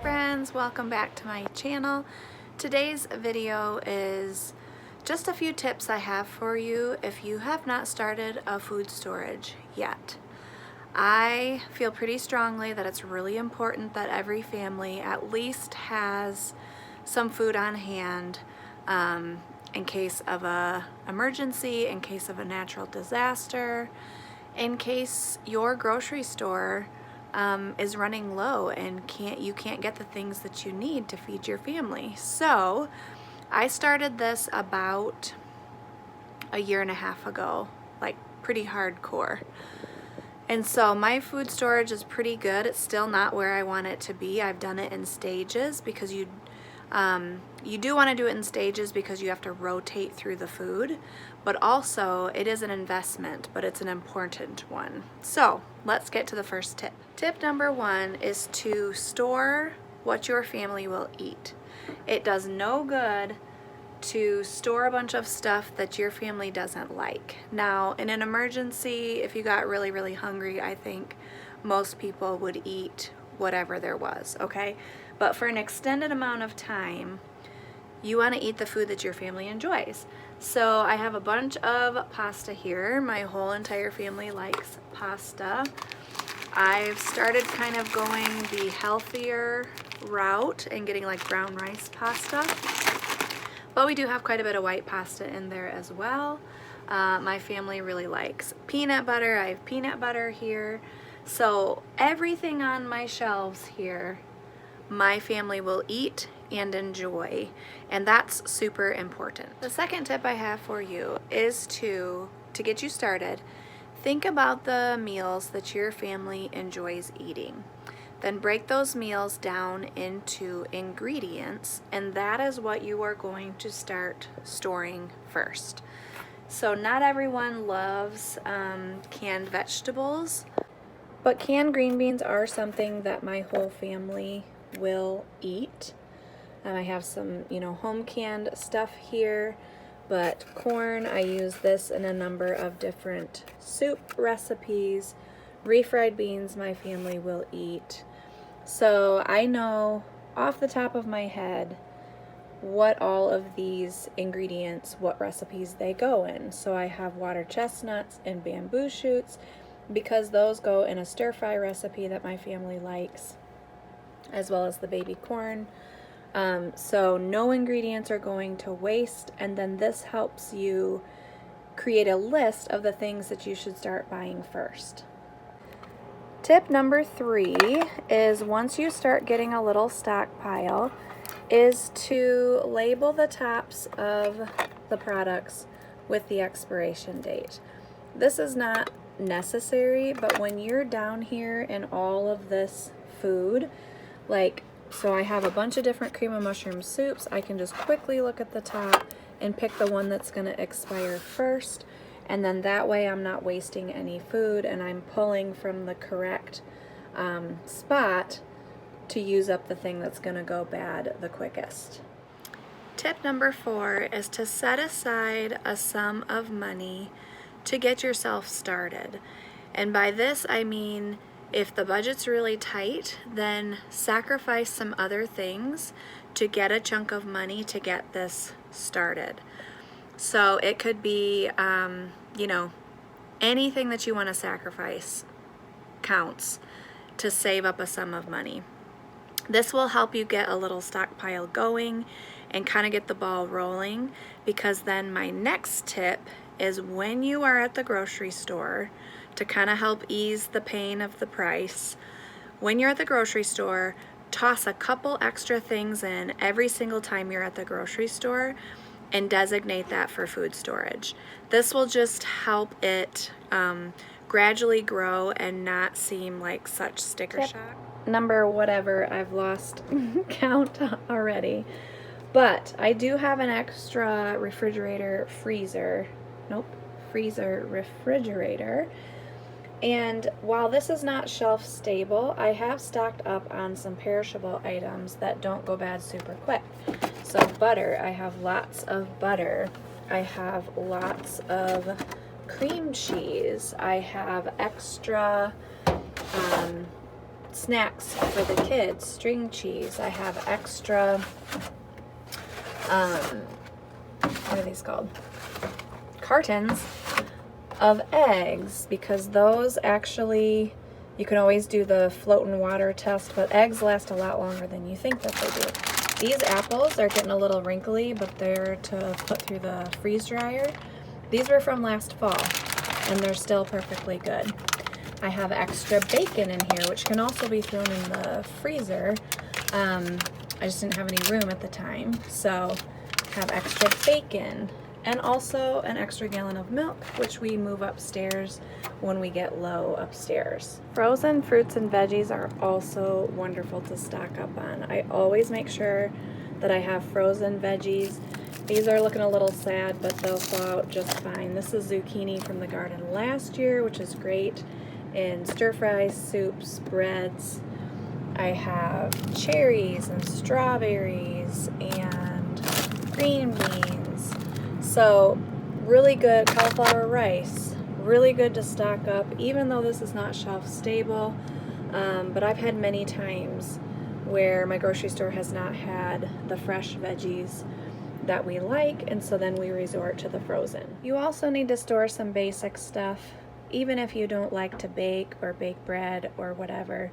friends, welcome back to my channel. Today's video is just a few tips I have for you if you have not started a food storage yet. I feel pretty strongly that it's really important that every family at least has some food on hand in case of a emergency, in case of a natural disaster, in case your grocery store is running low and you can't get the things that you need to feed your family. So I started this about a year and a half ago, like pretty hardcore. And so my food storage is pretty good. It's still not where I want it to be. I've done it in stages because you do want to do it in stages because you have to rotate through the food, but also it is an investment, but it's an important one. So let's get to the first tip. Tip number one is to store what your family will eat. It does no good to store a bunch of stuff that your family doesn't like. Now, in an emergency, if you got really, really hungry, I think most people would eat whatever there was, okay? But for an extended amount of time, you want to eat the food that your family enjoys. So I have a bunch of pasta here. My whole entire family likes pasta. I've started kind of going the healthier route and getting like brown rice pasta. But we do have quite a bit of white pasta in there as well. My family really likes peanut butter. I have peanut butter here. So everything on my shelves here, my family will eat and enjoy, and that's super important. The second tip I have for you is to get you started, think about the meals that your family enjoys eating. Then break those meals down into ingredients, and that is what you are going to start storing first. So not everyone loves canned vegetables, but canned green beans are something that my whole family will eat. I have some, home canned stuff here, but corn, I use this in a number of different soup recipes. Refried beans, my family will eat. So I know off the top of my head what all of these ingredients, what recipes they go in. So I have water chestnuts and bamboo shoots because those go in a stir-fry recipe that my family likes, as well as the baby corn. So no ingredients are going to waste, and then this helps you create a list of the things that you should start buying first. Tip number 3 is once you start getting a little stockpile, is to label the tops of the products with the expiration date. This is not necessary, but when you're down here in all of this food, so I have a bunch of different cream of mushroom soups, I can just quickly look at the top and pick the one that's going to expire first, and then that way I'm not wasting any food and I'm pulling from the correct spot to use up the thing that's going to go bad the quickest. Tip number 4 is to set aside a sum of money to get yourself started. And by this I mean, if the budget's really tight, then sacrifice some other things to get a chunk of money to get this started. So it could be, anything that you want to sacrifice counts to save up a sum of money. This will help you get a little stockpile going and kind of get the ball rolling, because then my next tip is when you are at the grocery store, to kind of help ease the pain of the price, when you're at the grocery store, toss a couple extra things in every single time you're at the grocery store and designate that for food storage. This will just help it gradually grow and not seem like such sticker shock. Number whatever, I've lost count already. But I do have an extra freezer refrigerator. And while this is not shelf stable, I have stocked up on some perishable items that don't go bad super quick. So butter, I have lots of butter. I have lots of cream cheese. I have extra snacks for the kids, string cheese. I have extra, what are these called? Cartons of eggs, because those actually, you can always do the float in water test, but eggs last a lot longer than you think that they do. These apples are getting a little wrinkly, but they're to put through the freeze dryer. These were from last fall, and they're still perfectly good. I have extra bacon in here, which can also be thrown in the freezer. I just didn't have any room at the time, so have extra bacon. And also an extra gallon of milk, which we move upstairs when we get low upstairs. Frozen fruits and veggies are also wonderful to stock up on. I always make sure that I have frozen veggies. These are looking a little sad, but they'll thaw out just fine. This is zucchini from the garden last year, which is great in stir fries, soups, breads. I have cherries and strawberries and green beans. So really good. Cauliflower rice, really good to stock up, even though this is not shelf stable. But I've had many times where my grocery store has not had the fresh veggies that we like, and so then we resort to the frozen. You also need to store some basic stuff, even if you don't like to bake or bake bread or whatever.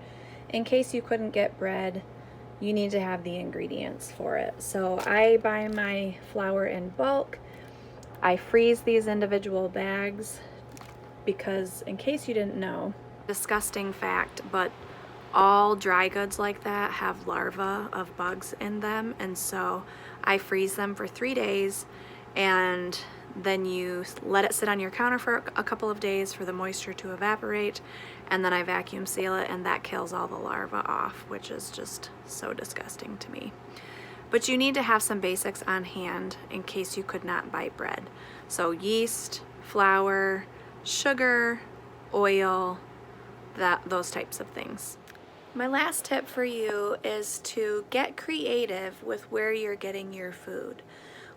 In case you couldn't get bread, you need to have the ingredients for it. So I buy my flour in bulk. I freeze these individual bags because, in case you didn't know, disgusting fact, but all dry goods like that have larvae of bugs in them, and so I freeze them for 3 days, and then you let it sit on your counter for a couple of days for the moisture to evaporate, and then I vacuum seal it, and that kills all the larvae off, which is just so disgusting to me. But you need to have some basics on hand in case you could not buy bread. So yeast, flour, sugar, oil, those types of things. My last tip for you is to get creative with where you're getting your food.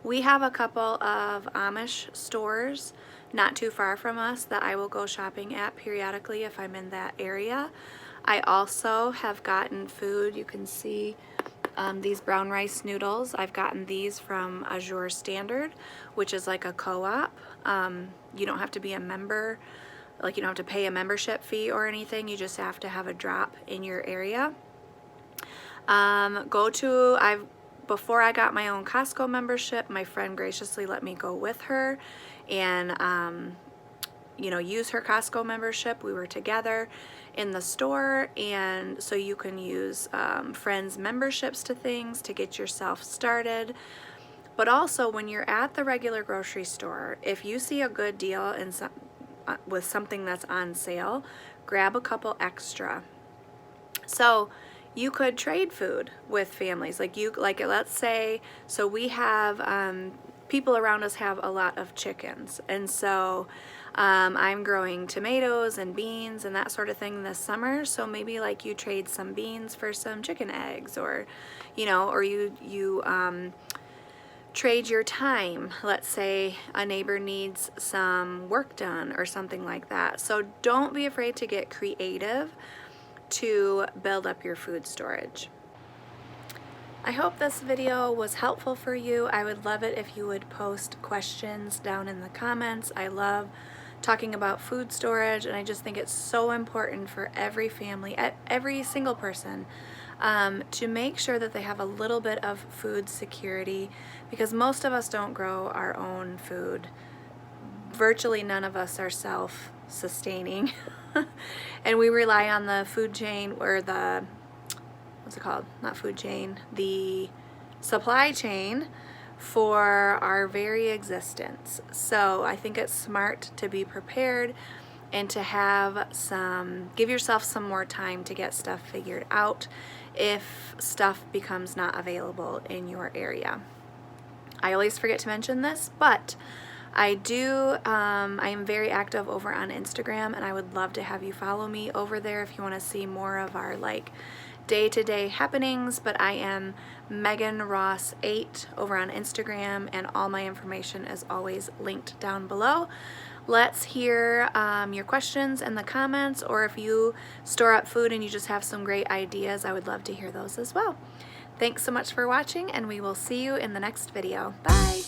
We have a couple of Amish stores not too far from us that I will go shopping at periodically if I'm in that area. I also have gotten food, you can see these brown rice noodles. I've gotten these from Azure Standard, which is like a co-op. You don't have to be a member, like you don't have to pay a membership fee or anything. You just have to have a drop in your area. Before I got my own Costco membership, my friend graciously let me go with her and use her Costco membership. We were together in the store, and so you can use friends memberships to things to get yourself started. But also when you're at the regular grocery store, if you see a good deal with something that's on sale, grab a couple extra. So you could trade food with families. Let's say, so we have, people around us have a lot of chickens. And so I'm growing tomatoes and beans and that sort of thing this summer. So maybe like you trade some beans for some chicken eggs, or, or you trade your time. Let's say a neighbor needs some work done or something like that. So don't be afraid to get creative to build up your food storage. I hope this video was helpful for you. I would love it if you would post questions down in the comments. I love talking about food storage, and I just think it's so important for every family, every single person, to make sure that they have a little bit of food security, because most of us don't grow our own food. Virtually none of us are self-sustaining. And we rely on the food chain, or the, what's it called? Not food chain, the supply chain for our very existence. So I think it's smart to be prepared and to give yourself some more time to get stuff figured out if stuff becomes not available in your area. I always forget to mention this, but I am very active over on Instagram, and I would love to have you follow me over there if you want to see more of our day-to-day happenings. But I am Megan Ross 8 over on Instagram, and all my information is always linked down below. Let's hear your questions in the comments, or if you store up food and you just have some great ideas, I would love to hear those as well. Thanks so much for watching, and we will see you in the next video. Bye!